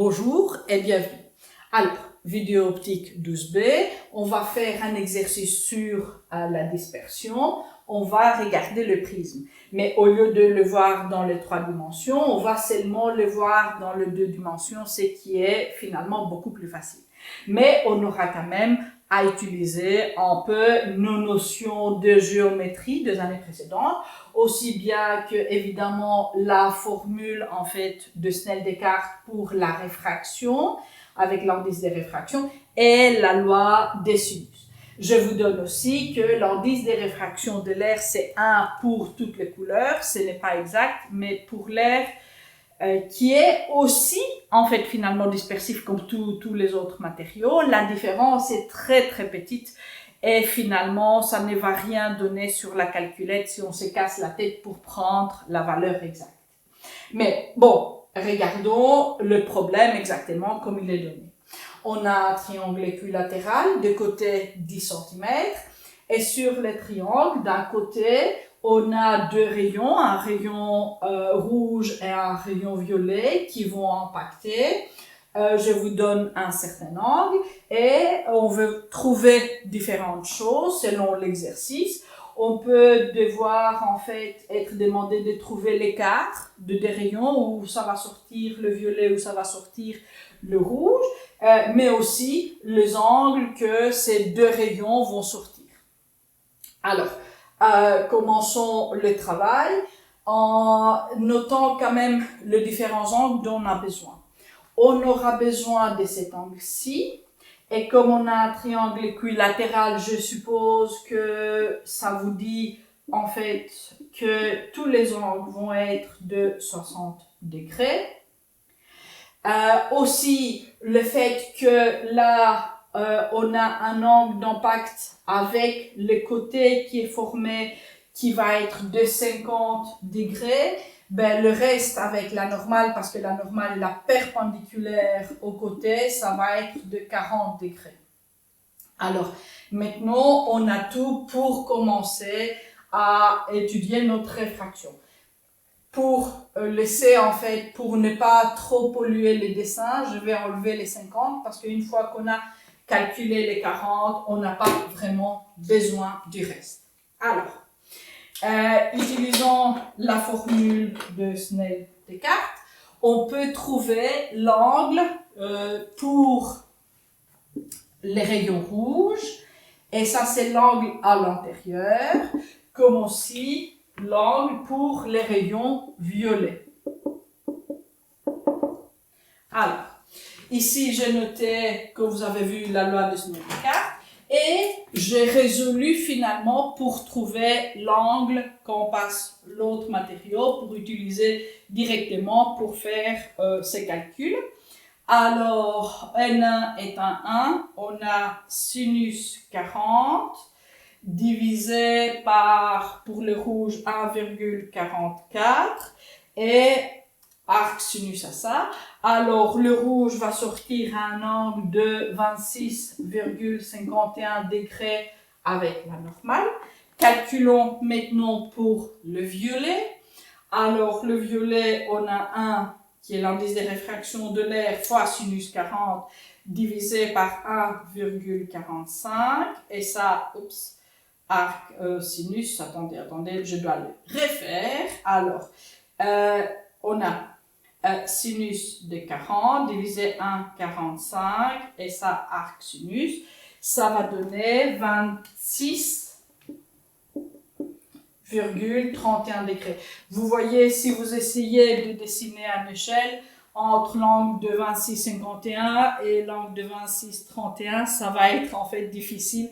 Bonjour et bienvenue. Alors, vidéo optique 12B, on va faire un exercice sur la dispersion. On va regarder le prisme. Mais au lieu de le voir dans les 3 dimensions, on va seulement le voir dans les 2 dimensions, ce qui est finalement beaucoup plus facile. Mais on aura quand même à utiliser un peu nos notions de géométrie des années précédentes, aussi bien que évidemment la formule en fait de Snell-Descartes pour la réfraction avec l'indice de réfraction et la loi des sinus. Je vous donne aussi que l'indice de réfraction de l'air c'est 1 pour toutes les couleurs, ce n'est pas exact, mais pour l'air qui est aussi en fait finalement dispersif comme tous les autres matériaux. La différence est très petite et finalement ça ne va rien donner sur la calculette si on se casse la tête pour prendre la valeur exacte. Mais bon, regardons le problème exactement comme il est donné. On a un triangle équilatéral, de côté 10 cm, et sur le triangle, d'un côté, on a 2 rayons, un rayon rouge et un rayon violet qui vont impacter. Je vous donne un certain angle et on veut trouver différentes choses selon l'exercice. On peut devoir en fait être demandé de trouver l'écart de des rayons où ça va sortir le violet, où ça va sortir le rouge, mais aussi les angles que ces 2 rayons vont sortir. Alors, commençons le travail en notant quand même les différents angles dont on a besoin. On aura besoin de cet angle-ci, et comme on a un triangle équilatéral, je suppose que ça vous dit en fait que tous les angles vont être de 60 degrés. Aussi, le fait que là, on a un angle d'impact avec le côté qui est formé, qui va être de 50 degrés, ben, le reste avec la normale, parce que la normale est la perpendiculaire au côté, ça va être de 40 degrés. Alors, maintenant, on a tout pour commencer à étudier notre réfraction. Pour laisser en fait, pour ne pas trop polluer les dessins, je vais enlever les 50 parce qu'une fois qu'on a calculé les 40, on n'a pas vraiment besoin du reste. Alors, utilisant la formule de Snell-Descartes, on peut trouver l'angle pour les rayons rouges, et ça c'est l'angle à l'intérieur, comme aussi l'angle pour les rayons violets. Alors, ici j'ai noté que vous avez vu la loi de Snell-Descartes et j'ai résolu finalement pour trouver l'angle quand on passe l'autre matériau pour utiliser directement pour faire ces calculs. Alors, N1 est un 1, on a sinus 40 divisé par, pour le rouge, 1,44 et arc sinus à ça. Alors, le rouge va sortir à un angle de 26,51 degrés avec la normale. Calculons maintenant pour le violet. Alors, le violet, on a 1 qui est l'indice de réfraction de l'air fois sinus 40 divisé par 1,45 et ça, arc sinus, attendez, je dois le refaire. Alors, on a sinus de 40 divisé 1,45 et ça, arc sinus, ça va donner 26,31 degrés. Vous voyez, si vous essayez de dessiner à l'échelle, entre l'angle de 26,51 et l'angle de 26,31, ça va être en fait difficile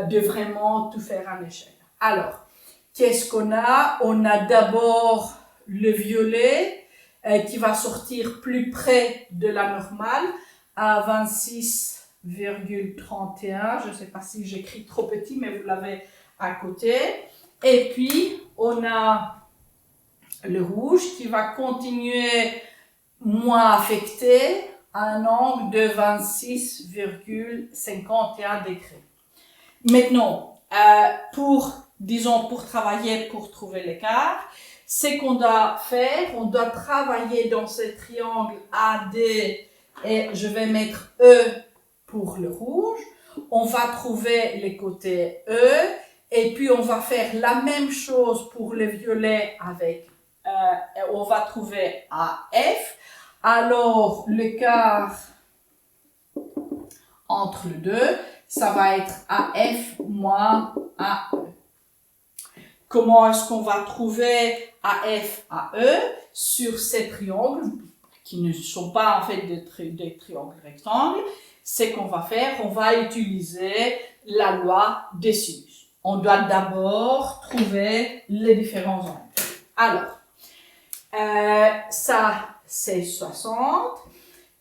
de vraiment tout faire à l'échelle. Alors, qu'est-ce qu'on a? On a d'abord le violet qui va sortir plus près de la normale à 26,31. Je ne sais pas si j'écris trop petit, mais vous l'avez à côté. Et puis, on a le rouge qui va continuer moins affecté à un angle de 26,51 degrés. Maintenant, pour travailler, pour trouver l'écart, ce qu'on doit faire, on doit travailler dans ce triangle AD et je vais mettre E pour le rouge. On va trouver les côtés E et puis on va faire la même chose pour le violet avec, on va trouver AF. Alors l'écart entre les deux, ça va être AF moins AE. Comment est-ce qu'on va trouver AF, AE sur ces triangles qui ne sont pas en fait des triangles rectangles? C'est qu'on va faire, on va utiliser la loi des sinus. On doit d'abord trouver les différents angles. Alors, ça c'est 60.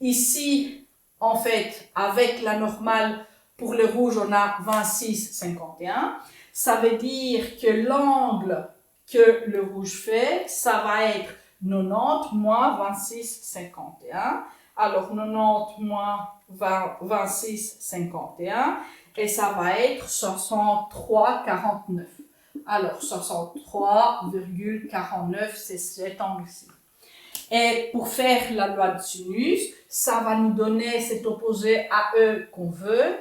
Ici, en fait, avec la normale pour le rouge, on a 26, 51. Ça veut dire que l'angle que le rouge fait, ça va être 90 moins 26, 51. Alors 90 moins 26, 51. Et ça va être 63, 49. Alors 63,49, c'est cet angle-ci. Et pour faire la loi de sinus, ça va nous donner cet opposé AE qu'on veut.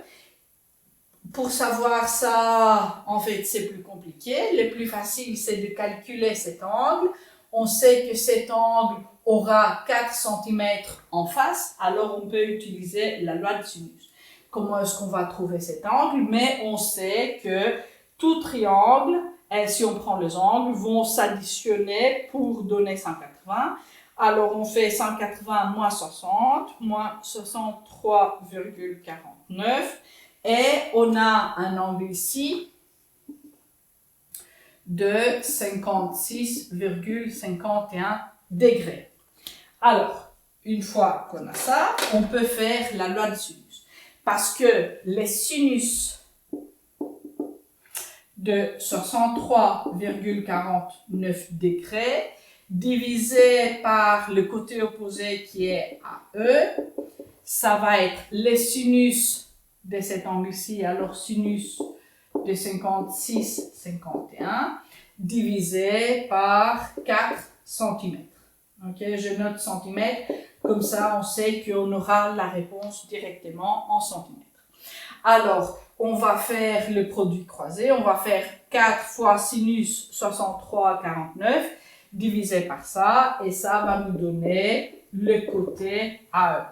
Pour savoir ça, en fait, c'est plus compliqué. Le plus facile, c'est de calculer cet angle. On sait que cet angle aura 4 cm en face, alors on peut utiliser la loi de sinus. Comment est-ce qu'on va trouver cet angle? Mais on sait que tout triangle, si on prend les angles, vont s'additionner pour donner 180. Alors on fait 180 moins 60, moins 63,49. Et on a un angle ici de 56,51 degrés. Alors, une fois qu'on a ça, on peut faire la loi de sinus. Parce que les sinus de 63,49 degrés divisé par le côté opposé qui est AE, ça va être les sinus de cet angle-ci, alors sinus de 56, 51, divisé par 4 cm. Ok, je note centimètres, comme ça on sait qu'on aura la réponse directement en centimètres. Alors, on va faire le produit croisé, on va faire 4 fois sinus 63, 49, divisé par ça, et ça va nous donner le côté AE.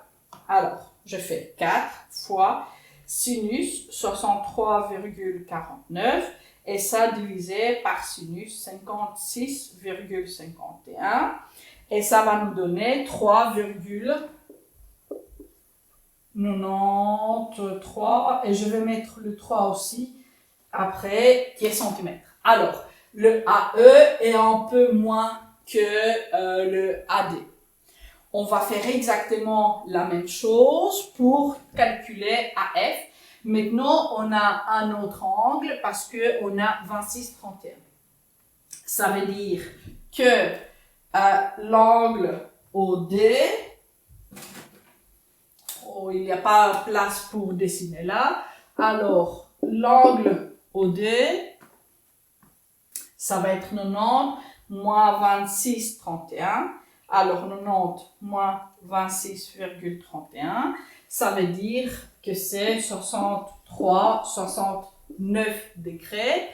Alors, je fais 4 fois sinus 63,49 et ça divisé par sinus 56,51 et ça va nous donner 3,93 et je vais mettre le 3 aussi après qui est centimètre. Alors, le AE est un peu moins que le AD. On va faire exactement la même chose pour calculer AF. Maintenant, on a un autre angle parce qu'on a 26, 31. Ça veut dire que l'angle OD, il n'y a pas place pour dessiner là. Alors, l'angle OD, ça va être 90 moins 26, 31. Alors 90 moins 26,31, ça veut dire que c'est 63, 69 degrés.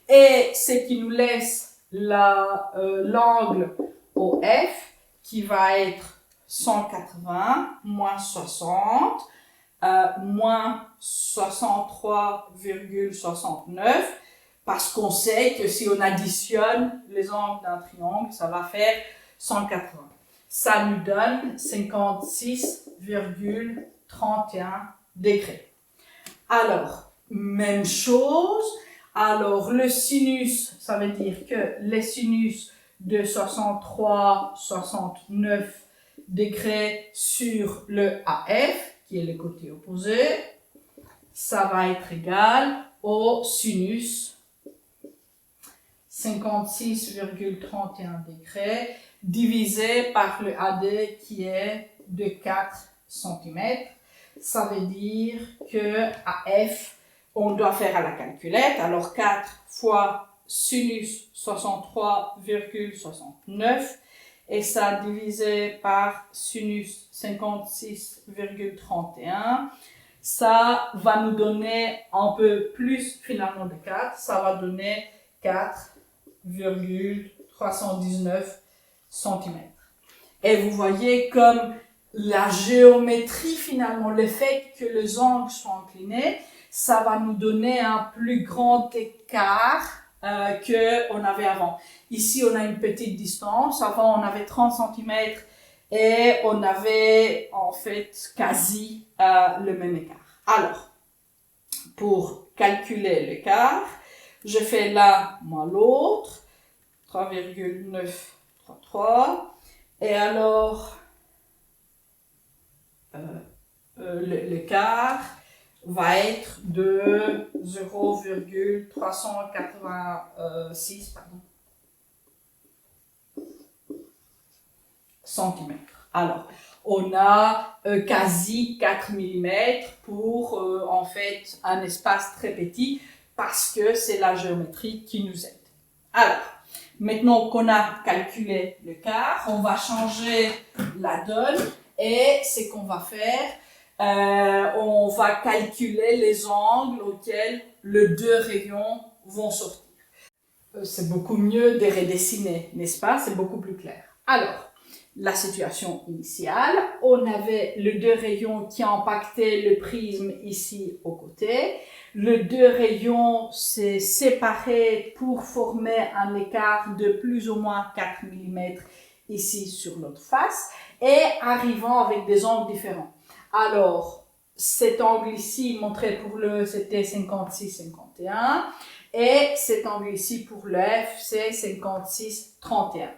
Et ce qui nous laisse l'angle OF qui va être 180 moins 60 moins 63,69 parce qu'on sait que si on additionne les angles d'un triangle, ça va faire 180. Ça nous donne 56,31 degrés. Alors, même chose. Alors, le sinus, ça veut dire que les sinus de 63, 69 degrés sur le AF, qui est le côté opposé, ça va être égal au sinus 56,31 degrés divisé par le AD qui est de 4 cm. Ça veut dire que AF, on doit faire à la calculette. Alors 4 fois sinus 63,69 et ça divisé par sinus 56,31. Ça va nous donner un peu plus finalement de 4. Ça va donner 4,319 cm. Et vous voyez comme la géométrie finalement, le fait que les angles soient inclinés, ça va nous donner un plus grand écart qu'on avait avant. Ici, on a une petite distance. Avant, on avait 30 cm et on avait en fait quasi le même écart. Alors, pour calculer l'écart, je fais l'un moins l'autre, 3,933. Et alors, l'écart va être de 0,386 centimètres. Alors, on a quasi 4 mm pour en fait un espace très petit parce que c'est la géométrie qui nous aide. Alors, maintenant qu'on a calculé l'écart, on va changer la donne et ce qu'on va faire, on va calculer les angles auxquels les deux rayons vont sortir. C'est beaucoup mieux de redessiner, n'est-ce pas? C'est beaucoup plus clair. Alors, la situation initiale, on avait les deux rayons qui impactaient le prisme ici au côté. Les deux rayons s'est séparés pour former un écart de plus ou moins 4 mm ici sur l'autre face et arrivant avec des angles différents. Alors, cet angle ici montré pour le c'était 56-51 et cet angle ici pour le F c'est 56-31.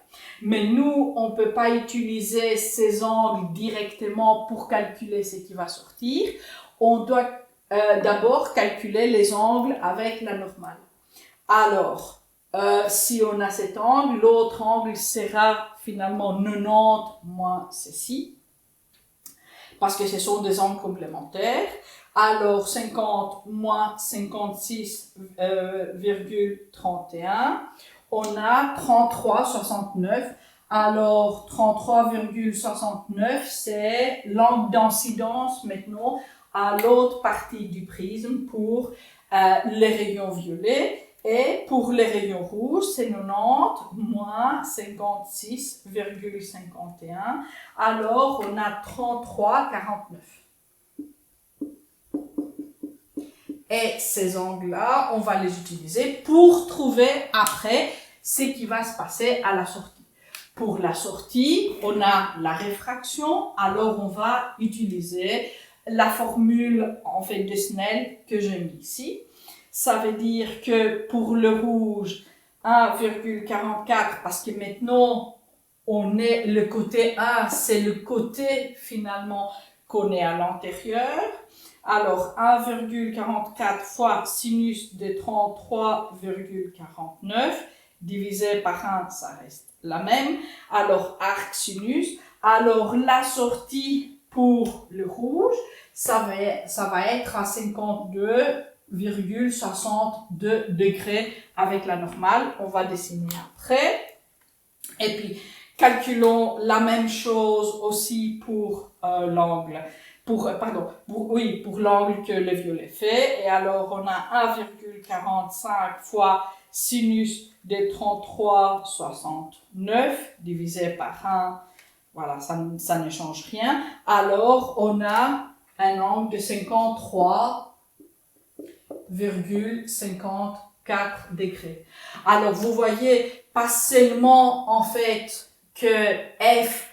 Mais nous, on ne peut pas utiliser ces angles directement pour calculer ce qui va sortir. On doit d'abord calculer les angles avec la normale. Alors, si on a cet angle, l'autre angle sera finalement 90 moins ceci, parce que ce sont des angles complémentaires. Alors, 50 moins 56,31, on a 33,69. Alors, 33,69, c'est l'angle d'incidence maintenant à l'autre partie du prisme pour les rayons violets. Et pour les rayons rouges, c'est 90 moins 56,51. Alors, on a 33,49. Et ces angles-là, on va les utiliser pour trouver après ce qui va se passer à la sortie. Pour la sortie, on a la réfraction, alors on va utiliser la formule en fait de Snell que j'ai mis ici. Ça veut dire que pour le rouge, 1,44, parce que maintenant, on est le côté 1, c'est le côté finalement qu'on est à l'intérieur. Alors, 1,44 fois sinus de 33,49 divisé par 1, ça reste la même. Alors, arc sinus. Alors, la sortie pour le rouge, ça va être à 52,62 degrés avec la normale. On va dessiner après. Et puis, calculons la même chose aussi pour l'angle. Pour l'angle que le violet fait. Et alors, on a 1,45 fois sinus de 33,69 divisé par 1. Voilà, ça ne change rien. Alors, on a un angle de 53,54 degrés. Alors, vous voyez, pas seulement en fait que F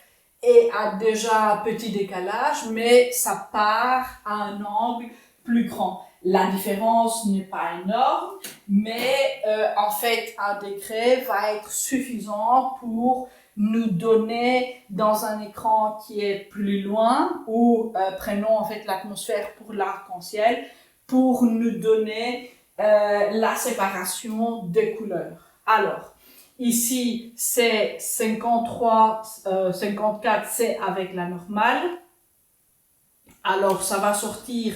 a déjà un petit décalage, mais ça part à un angle plus grand. La différence n'est pas énorme, mais en fait, un degré va être suffisant pour nous donner dans un écran qui est plus loin, ou prenons en fait l'atmosphère pour l'arc-en-ciel, pour nous donner la séparation des couleurs. Alors, ici, c'est 54, c'est avec la normale. Alors, ça va sortir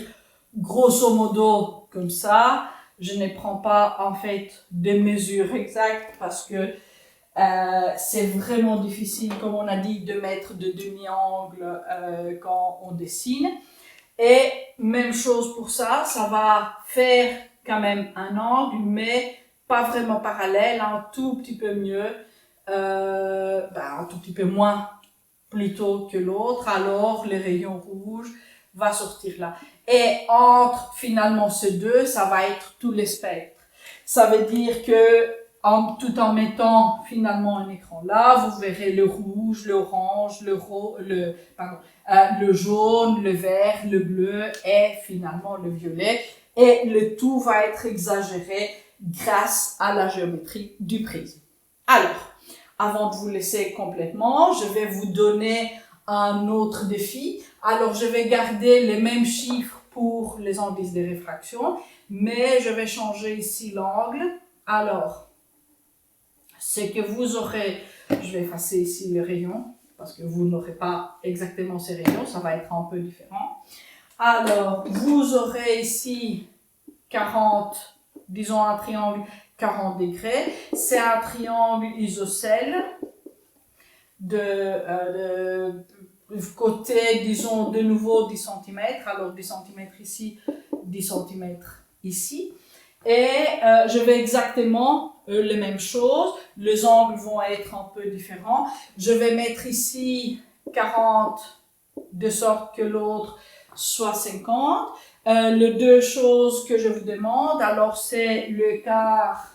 grosso modo comme ça. Je ne prends pas en fait des mesures exactes parce que C'est vraiment difficile, comme on a dit, de mettre de demi-angle quand on dessine. Et même chose pour ça, ça va faire quand même un angle, mais pas vraiment parallèle, un tout petit peu mieux, un tout petit peu moins plutôt que l'autre, alors le rayon rouge va sortir là. Et entre finalement ces deux, ça va être tout le spectre. Ça veut dire que tout en mettant finalement un écran là, vous verrez le rouge, l'orange, le jaune, le vert, le bleu et finalement le violet. Et le tout va être exagéré grâce à la géométrie du prisme. Alors, avant de vous laisser complètement, je vais vous donner un autre défi. Alors, je vais garder les mêmes chiffres pour les indices de réfraction, mais je vais changer ici l'angle. Alors, c'est que vous aurez, je vais effacer ici les rayons, parce que vous n'aurez pas exactement ces rayons, ça va être un peu différent. Alors, vous aurez ici 40, disons un triangle 40 degrés. C'est un triangle isocèle de côté, disons, de nouveau 10 cm. Alors 10 cm ici, 10 cm ici. Et je vais exactement les mêmes choses. Les angles vont être un peu différents. Je vais mettre ici 40 de sorte que l'autre soit 50. Les deux choses que je vous demande, alors c'est le quart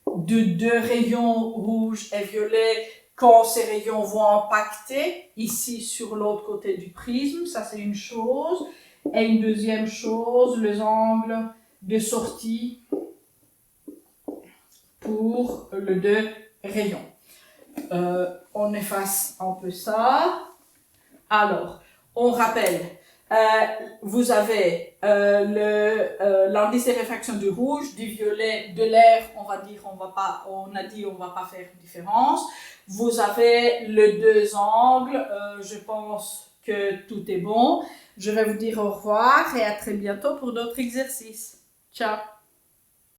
de deux rayons rouge et violet quand ces rayons vont impacter ici sur l'autre côté du prisme, ça c'est une chose. Et une deuxième chose, les angles de sortie pour les deux rayons. On efface un peu ça. Alors, on rappelle, vous avez l'indice de réfraction du rouge, du violet, de l'air, on a dit on va pas faire différence. Vous avez les deux angles, je pense que tout est bon. Je vais vous dire au revoir et à très bientôt pour d'autres exercices. Ciao!